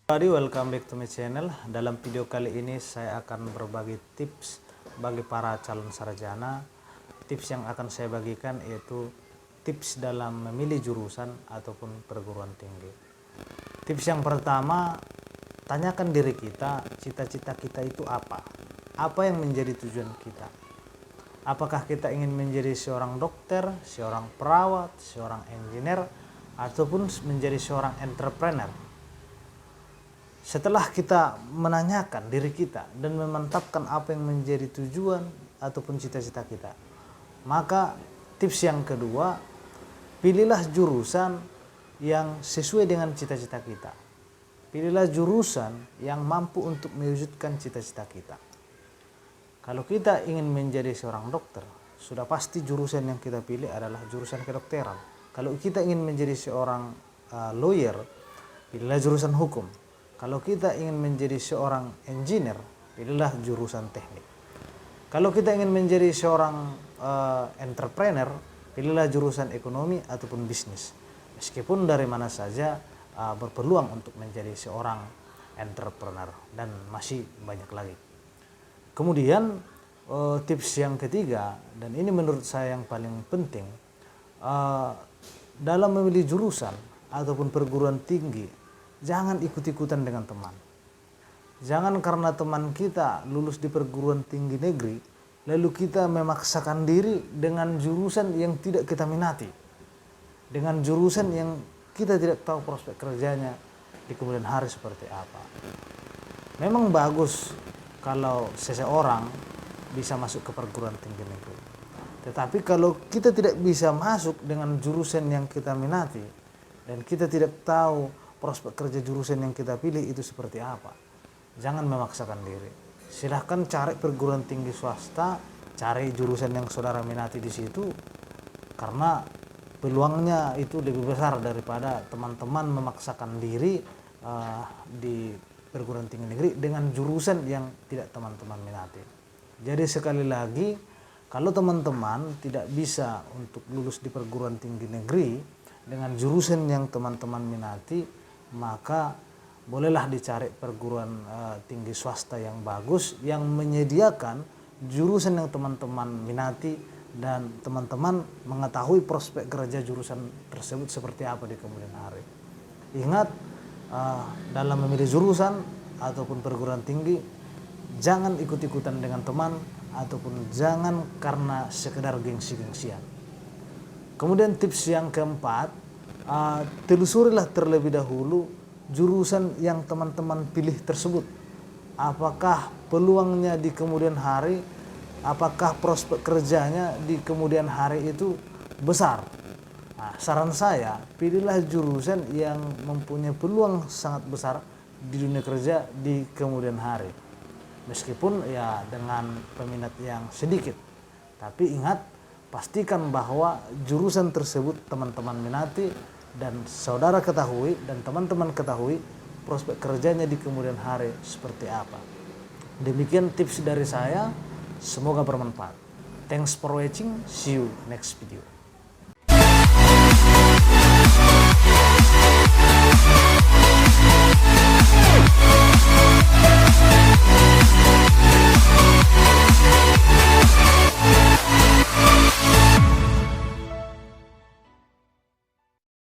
Everybody, welcome back to my channel. Dalam video kali ini saya akan berbagi tips bagi para calon sarjana. Tips yang akan saya bagikan yaitu tips dalam memilih jurusan ataupun perguruan tinggi. Tips yang pertama, tanyakan diri kita, cita-cita kita itu apa? Apa yang menjadi tujuan kita? Apakah kita ingin menjadi seorang dokter, seorang perawat, seorang engineer, ataupun menjadi seorang entrepreneur? Setelah kita menanyakan diri kita dan memantapkan apa yang menjadi tujuan ataupun cita-cita kita, maka tips yang kedua, pilihlah jurusan yang sesuai dengan cita-cita kita. Pilihlah jurusan yang mampu untuk mewujudkan cita-cita kita. Kalau kita ingin menjadi seorang dokter, sudah pasti jurusan yang kita pilih adalah jurusan kedokteran. Kalau kita ingin menjadi seorang lawyer, pilihlah jurusan hukum. Kalau kita ingin menjadi seorang engineer, pilihlah jurusan teknik. Kalau kita ingin menjadi seorang entrepreneur, pilihlah jurusan ekonomi ataupun bisnis. Meskipun dari mana saja berpeluang untuk menjadi seorang entrepreneur dan masih banyak lagi. Kemudian tips yang ketiga, dan ini menurut saya yang paling penting, dalam memilih jurusan ataupun perguruan tinggi, jangan ikut-ikutan dengan teman. Jangan karena teman kita lulus di perguruan tinggi negeri, lalu kita memaksakan diri dengan jurusan yang tidak kita minati. Dengan jurusan yang kita tidak tahu prospek kerjanya di kemudian hari seperti apa. Memang bagus kalau seseorang bisa masuk ke perguruan tinggi negeri. Tetapi kalau kita tidak bisa masuk dengan jurusan yang kita minati, dan kita tidak tahu prospek kerja jurusan yang kita pilih itu seperti apa, jangan memaksakan diri. Silahkan cari perguruan tinggi swasta, cari jurusan yang saudara minati di situ, karena peluangnya itu lebih besar daripada teman-teman memaksakan diri di perguruan tinggi negeri dengan jurusan yang tidak teman-teman minati. Jadi sekali lagi, kalau teman-teman tidak bisa untuk lulus di perguruan tinggi negeri dengan jurusan yang teman-teman minati, maka bolehlah dicari perguruan tinggi swasta yang bagus, yang menyediakan jurusan yang teman-teman minati dan teman-teman mengetahui prospek kerja jurusan tersebut seperti apa di kemudian hari. Ingat, dalam memilih jurusan ataupun perguruan tinggi, jangan ikut-ikutan dengan teman ataupun jangan karena sekedar gengsi-gengsian. Kemudian tips yang keempat, telusurilah terlebih dahulu jurusan yang teman-teman pilih tersebut. Apakah peluangnya di kemudian hari, apakah prospek kerjanya di kemudian hari itu besar. Nah, saran saya, pilihlah jurusan yang mempunyai peluang sangat besar di dunia kerja di kemudian hari. Meskipun ya dengan peminat yang sedikit. Tapi ingat, pastikan bahwa jurusan tersebut teman-teman minati dan saudara ketahui dan teman-teman ketahui prospek kerjanya di kemudian hari seperti apa. Demikian tips dari saya, semoga bermanfaat. Thanks for watching, see you next video.